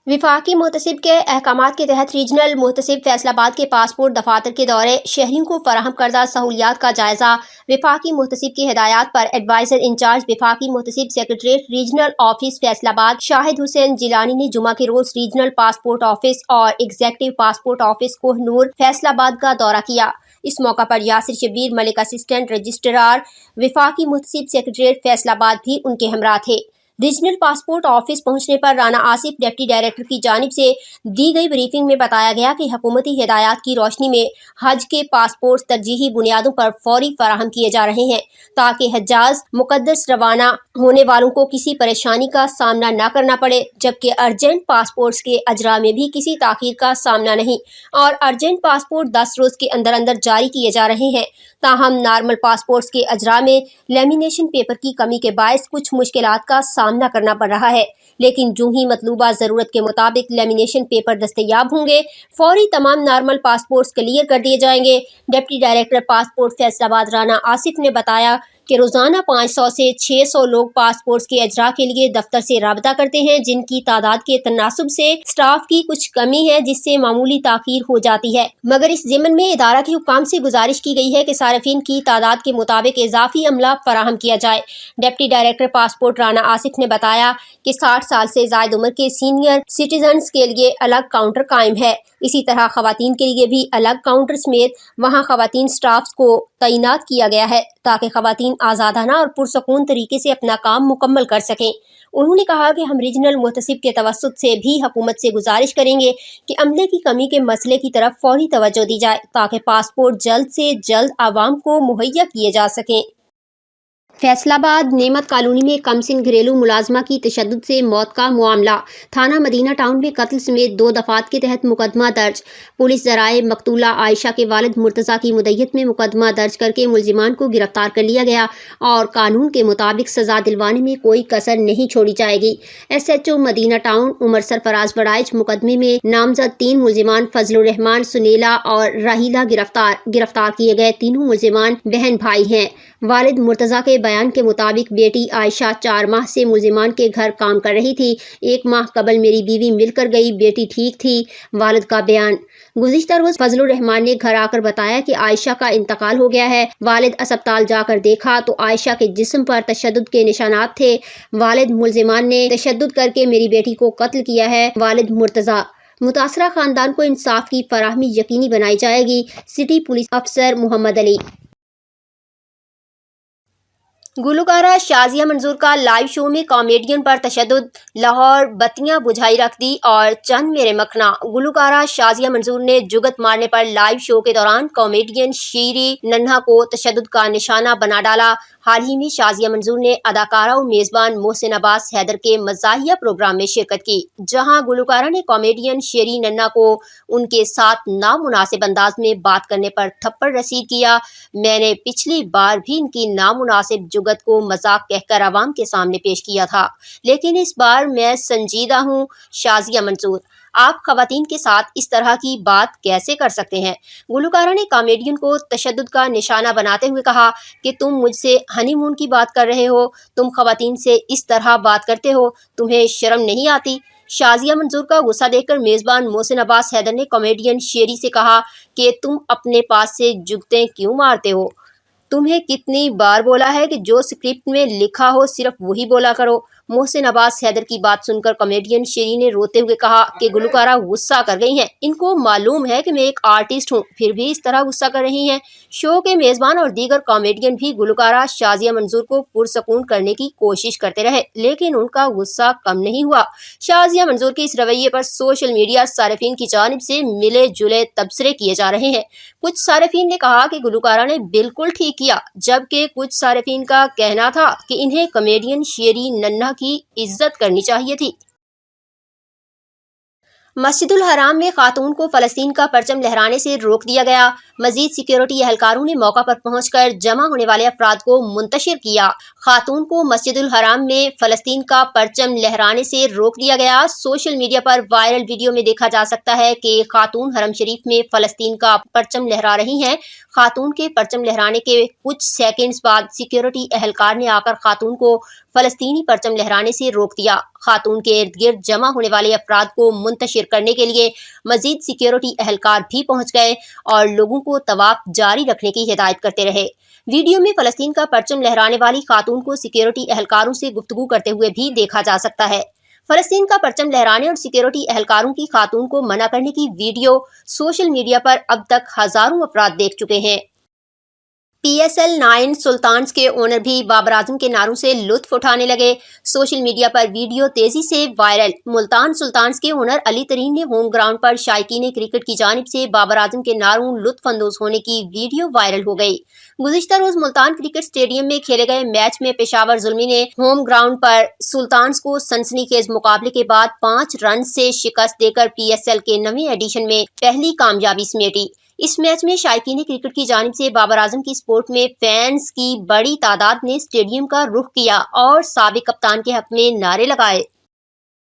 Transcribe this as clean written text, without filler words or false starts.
वफाकी मुहतसिब के अहकामात के तहत रीजनल मुहतसिब फैसलाबाद के पासपोर्ट दफातर के दौरे शहरियों को फराहम करदा सहूलियात का जायजा। वफाकी मुहतसिब की हिदायत पर adviser in charge Wafaqi Mohtasib secretariat regional office Faisalabad Shahid Hussain Jilani ने जुमा के रोज रीजनल पासपोर्ट ऑफिस और executive passport office Kohinoor Faisalabad का दौरा किया। इस मौका पर Yasir Shabbir Malik assistant registrar Wafaqi Mohtasib secretariat Faisalabad भी उनके हमरा थे। रीजनल पासपोर्ट ऑफिस पहुंचने पर राना आसिफ डिप्टी डायरेक्टर की जानिब से दी गई ब्रीफिंग में बताया गया कि हुकूमती हिदायत की रोशनी में हज के पासपोर्ट तरजीही बुनियादों पर फौरी फराहम किए जा रहे हैं ताकि हज्जाज मुकद्दस रवाना होने वालों को किसी परेशानी का सामना न करना पड़े, जबकि अर्जेंट पासपोर्ट्स के अजरा में भी किसी ताखीर का सामना नहीं और अर्जेंट पासपोर्ट 10 रोज के अंदर अंदर जारी किए जा रहे हैं। ताहम नॉर्मल पासपोर्ट्स के अजरा में लेमिनेशन पेपर की कमी के बायस कुछ मुश्किलात का सामना करना पड़ रहा है, लेकिन जो ही मतलूबा ज़रूरत के मुताबिक लेमिनेशन पेपर दस्तयाब होंगे फौरी तमाम नॉर्मल पासपोर्ट्स क्लियर कर दिए जाएंगे। Deputy director passport Faisalabad Rana Asif ने बताया कि रोज़ाना 500 से 600 लोग पासपोर्ट्स के अजरा के लिए दफ्तर से राबता करते हैं, जिनकी तादाद के तनासुब से स्टाफ की कुछ कमी है जिससे मामूली ताखीर हो जाती है, मगर इस ज़िम्न में इदारा के हुक्काम से गुजारिश की गई है कि सारिफिन की तादाद के मुताबिक इजाफी अमला फराहम किया जाए। Deputy director passport Rana Asif ने बताया कि 60 साल से ज़ायद उम्र के सीनियर सिटीजन्स के लिए अलग काउंटर कायम है। इसी तरह खवातीन के लिए भी अलग काउंटर समेत वहाँ खवातीन स्टाफ्स को तैनात किया गया है ताकि खवातीन आज़ादाना और पुरसकून तरीके से अपना काम मुकम्मल कर सकें। उन्होंने कहा कि हम रीजनल मुहतसिब के तवस्सुत से भी हुकूमत से गुजारिश करेंगे कि अमले की कमी के मसले की तरफ फौरी तवज्जो दी जाए ताकि पासपोर्ट जल्द से जल्द आवाम को मुहैया किए जा सकें। फैसलाबाद नेमत कॉलोनी में कमसिन घरेलू मुलाजमा की तशद्दुद से मौत का मामला। थाना मदीना टाउन में कत्ल समेत 2 दफात के तहत मुकदमा दर्ज। पुलिस ज़राए मकतूला आयशा के वालिद मुर्तज़ा की मुद्दत में मुकदमा दर्ज करके मुलजिमान को गिरफ्तार कर लिया गया और कानून के मुताबिक सजा दिलवाने में कोई कसर नहीं छोड़ी जाएगी। SHO मदीना टाउन उमर सरफराज बड़ाइच मुकदमे में नामजद 3 मुलजिमान फजलुर रहमान, सुनेला और राहिला गिरफ्तार किए गए तीनों मुलजिमान बहन भाई हैं। वालिद मुर्तज़ा के बयान के मुताबिक बेटी आयशा 4 माह से मुलजिमान के घर काम कर रही थी। 1 माह कबल मेरी बीवी मिलकर गई, बेटी ठीक थी। वालिद का बयान, गुज़िश्ता रोज फजलुर रहमान ने घर आकर बताया कि आयशा का इंतकाल हो गया है। वालिद अस्पताल जाकर देखा तो आयशा के जिस्म पर तशद्दुद के निशानात थे। वालिद मुलजिमान ने तशद्दुद करके मेरी बेटी को कत्ल किया है। वालिद मुर्तज़ा, मुतासरा खानदान को इंसाफ की फराहमी यकीनी बनाई जाएगी। सिटी पुलिस अफसर मोहम्मद अली। गुलकारा शाजिया मंजूर का लाइव शो में कॉमेडियन पर तशद्दुद, लाहौर बत्तियां बुझाई रख दी और चंद मेरे मखना। गुलकारा शाजिया मंजूर ने जुगत मारने पर लाइव शो के दौरान कॉमेडियन शीरी नन्हा को तशद्दुद का निशाना बना डाला। हाल ही में शाजिया मंजूर ने अदाकारा और मेज़बान मोहसिन अब्बास हैदर के मज़ाहिया प्रोग्राम में शिरकत की, जहां गुलकारा ने कॉमेडियन शीरी नन्हा को उनके साथ नामुनासिब अंदाज में बात करने पर थप्पड़ रसीद किया। मैंने पिछली बार भी इनकी नामुनासिब जुगत को मजाक कहकर आवाम के सामने पेश किया था, लेकिन इस बार मैं संजीदा हूँ। शाजिया मंजूर, आप खवातीन के साथ इस तरह की बात कैसे कर सकते हैं? गुलकारा ने कॉमेडियन को तशद्दुद का निशाना बनाते हुए कहा कि तुम मुझसे हनीमून की बात कर रहे हो, तुम खवातीन से इस तरह बात करते हो, तुम्हें शर्म नहीं आती? शाजिया मंजूर का गुस्सा देखकर मेज़बान मोहसिन अब्बास हैदर ने कॉमेडियन शेरी से कहा कि तुम अपने पास से जुगतें क्यों मारते हो? तुम्हें कितनी बार बोला है कि जो स्क्रिप्ट में लिखा हो सिर्फ वही बोला करो। मोहसिन अब्बास हैदर की बात सुनकर कॉमेडियन शेरी ने रोते हुए कहा कि गुलकारा गुस्सा कर गई हैं, इनको मालूम है कि मैं एक आर्टिस्ट हूँ, फिर भी इस तरह गुस्सा कर रही हैं। शो के मेज़बान और दीगर कॉमेडियन भी गुलकारा शाजिया मंजूर को पुरसकून करने की कोशिश करते रहे, लेकिन उनका गुस्सा कम नहीं हुआ। शाजिया मंजूर के इस रवैये पर सोशल मीडिया सारिफीन की जानिब से मिले जुले तबसरे किए जा रहे हैं। कुछ सारिफीन ने कहा कि गुलकारा ने बिल्कुल ठीक किया, जबकि कुछ सारिफीन का कहना था कि इन्हें कॉमेडियन शेरी नन्हा की इज्जत करनी चाहिए थी। मस्जिदुल हराम में खातून को फ़लस्तीन का परचम लहराने से रोक दिया गया। मजीद सिक्योरिटी एहलकारों ने मौका पर पहुंचकर जमा होने वाले अफराद को मुंतशिर किया। खातून को मस्जिदुल हराम में फ़लस्तीन का परचम लहराने से रोक दिया गया। सोशल मीडिया पर वायरल वीडियो में देखा जा सकता है कि खातून हरम शरीफ में फ़लस्तीन का परचम लहरा रही हैं। खातून के परचम लहराने के कुछ सेकंड्स बाद सिक्योरिटी एहलकार ने आकर खातून को فلسطینی پرچم لہرانے سے روک دیا۔ خاتون کے ارد گرد جمع ہونے والے افراد کو منتشر کرنے کے لیے مزید سیکیورٹی اہلکار بھی پہنچ گئے اور لوگوں کو طواف جاری رکھنے کی ہدایت کرتے رہے۔ ویڈیو میں فلسطین کا پرچم لہرانے والی خاتون کو سیکیورٹی اہلکاروں سے گفتگو کرتے ہوئے بھی دیکھا جا سکتا ہے۔ فلسطین کا پرچم لہرانے اور سیکیورٹی اہلکاروں کی خاتون کو منع کرنے کی ویڈیو سوشل میڈیا پر اب تک ہزاروں افراد دیکھ چکے ہیں۔ PSL9 سلطانز کے اونر بھی بابر اعظم کے نعروں سے لطف اٹھانے لگے۔ سوشل میڈیا پر ویڈیو تیزی سے وائرل۔ ملتان سلطانز کے اونر علی ترین نے ہوم گراؤنڈ پر شائقین کرکٹ کی جانب سے بابر اعظم کے نعروں لطف اندوز ہونے کی ویڈیو وائرل ہو گئی۔ گزشتہ روز ملتان کرکٹ اسٹیڈیم میں کھیلے گئے میچ میں پشاور زلمی نے ہوم گراؤنڈ پر سلطانز کو سنسنی خیز مقابلے کے بعد 5 رنز سے شکست دے کر PSL کے 9ویں ایڈیشن میں پہلی کامیابی سمیٹی۔ اس میچ میں شائقین کرکٹ کی جانب سے بابر اعظم کی سپورٹ میں فینس کی بڑی تعداد نے اسٹیڈیم کا رخ کیا اور سابق کپتان کے حق میں نعرے لگائے۔